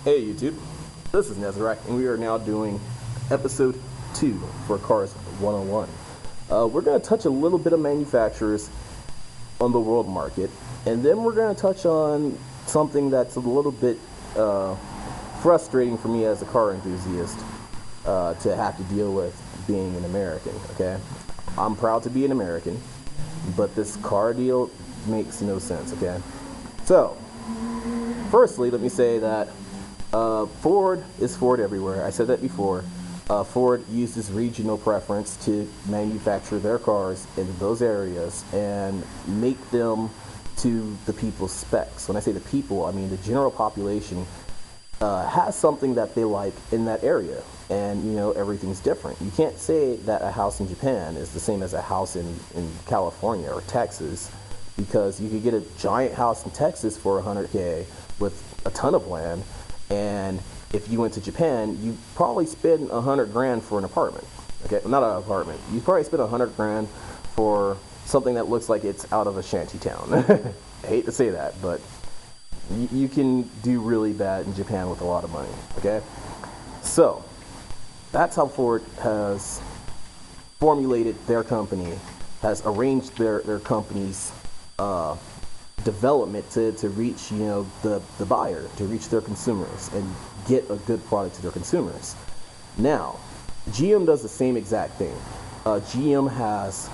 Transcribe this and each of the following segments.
Hey YouTube, this is Nezerac, and we are now doing episode 2 for Cars 101. We're going to touch a little bit of manufacturers on the world market, and then we're going to touch on something that's a little bit frustrating for me as a car enthusiast to have to deal with being an American, okay? I'm proud to be an American, but this car deal makes no sense, okay? So, firstly, let me say that Ford is Ford everywhere. I said that before. Ford uses regional preference to manufacture their cars in those areas and make them to the people's specs. When I say the people, I mean the general population has something that they like in that area. And, you know, everything's different. You can't say that a house in Japan is the same as a house in California or Texas, because you could get a giant house in Texas for $100K with a ton of land, and if you went to Japan, you probably spend $100 grand for an apartment. Okay, not an apartment. You probably spend $100 grand for something that looks like it's out of a shanty town. I hate to say that, but you can do really bad in Japan with a lot of money. Okay, so that's how Ford has formulated their company, has arranged their company's development to reach, you know, the buyer, to reach their consumers and get a good product to their consumers. Now, GM does the same exact thing. GM has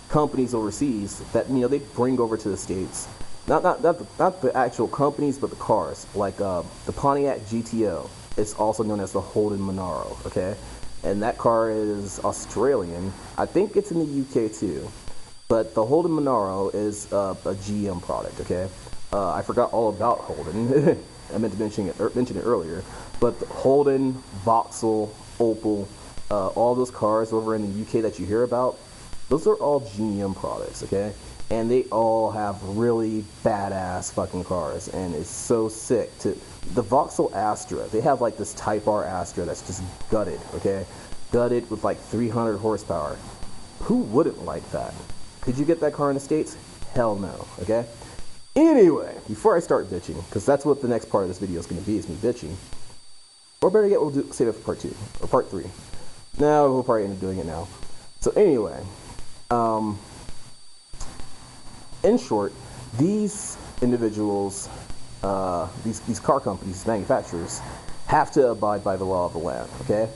companies overseas that, you know, they bring over to the States. Not the actual companies, but the cars. Like the Pontiac GTO. It's also known as the Holden Monaro. Okay, and that car is Australian. I think it's in the UK too. But the Holden Monaro is a GM product, okay? I forgot all about Holden. I meant to mention it earlier. But Holden, Vauxhall, Opel, all those cars over in the UK that you hear about, those are all GM products, okay? And they all have really badass fucking cars, and it's so sick. The Vauxhall Astra, they have like this Type R Astra that's just gutted, okay? Gutted with like 300 horsepower. Who wouldn't like that? Could you get that car in the States? Hell no, okay? Anyway, before I start bitching, because that's what the next part of this video is going to be, is me bitching. Or better yet, we'll save it for part 2, or part 3. No, we'll probably end up doing it now. So anyway, in short, these individuals, these car companies, manufacturers, have to abide by the law of the land, okay?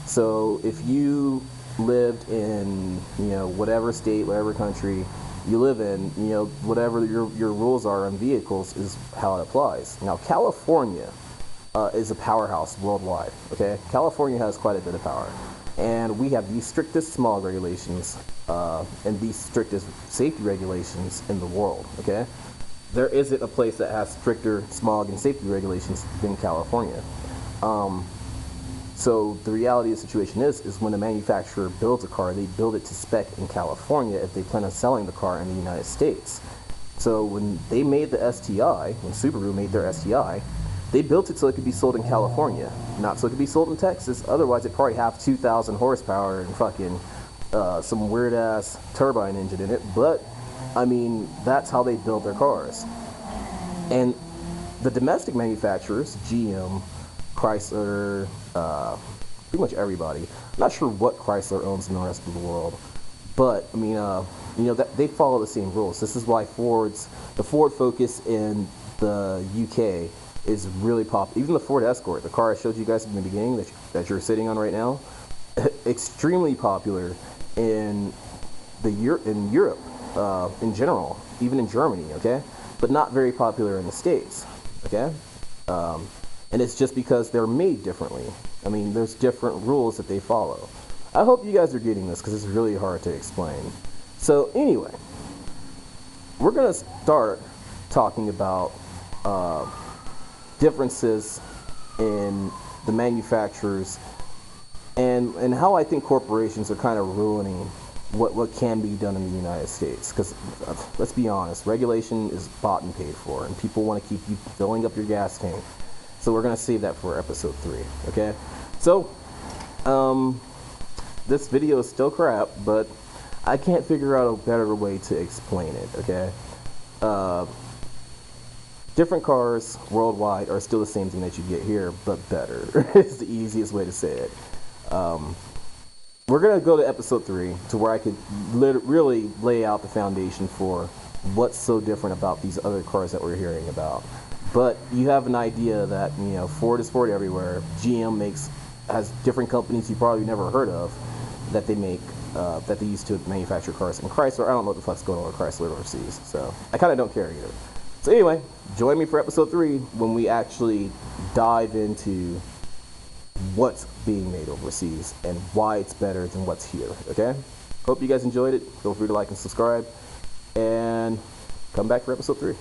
So if you lived in, you know, whatever state, whatever country you live in, you know, whatever your rules are on vehicles is how it applies. Now, California is a powerhouse worldwide, okay? California has quite a bit of power, and we have the strictest smog regulations and the strictest safety regulations in the world, okay? There isn't a place that has stricter smog and safety regulations than California. So the reality of the situation is when a manufacturer builds a car, they build it to spec in California if they plan on selling the car in the United States. So when they made the STI, when Subaru made their STI, they built it so it could be sold in California, not so it could be sold in Texas. Otherwise, it'd probably have 2,000 horsepower and fucking some weird-ass turbine engine in it. But, I mean, that's how they build their cars. And the domestic manufacturers, GM, Chrysler, pretty much everybody. I'm not sure what Chrysler owns in the rest of the world, but I mean, you know, that they follow the same rules. This is why the Ford Focus in the UK is really popular. Even the Ford Escort, the car I showed you guys in the beginning that you're sitting on right now, extremely popular in Europe in general, even in Germany, okay, but not very popular in the States, okay. And it's just because they're made differently. I mean, there's different rules that they follow. I hope you guys are getting this, because it's really hard to explain. So anyway, we're going to start talking about differences in the manufacturers and how I think corporations are kind of ruining what can be done in the United States. Because let's be honest, regulation is bought and paid for, and people want to keep you filling up your gas tank. So we're going to save that for episode 3, okay? So, this video is still crap, but I can't figure out a better way to explain it, okay? different cars worldwide are still the same thing that you get here, but better. It's the easiest way to say it. We're going to go to episode 3 to where I could really lay out the foundation for what's so different about these other cars that we're hearing about. But you have an idea that, you know, Ford is Ford everywhere. GM has different companies you probably never heard of that they make, that they use to manufacture cars. And Chrysler, I don't know what the fuck's going on with Chrysler overseas, so I kind of don't care either. So anyway, join me for episode 3 when we actually dive into what's being made overseas and why it's better than what's here, okay? Hope you guys enjoyed it. Feel free to like and subscribe, and come back for episode 3.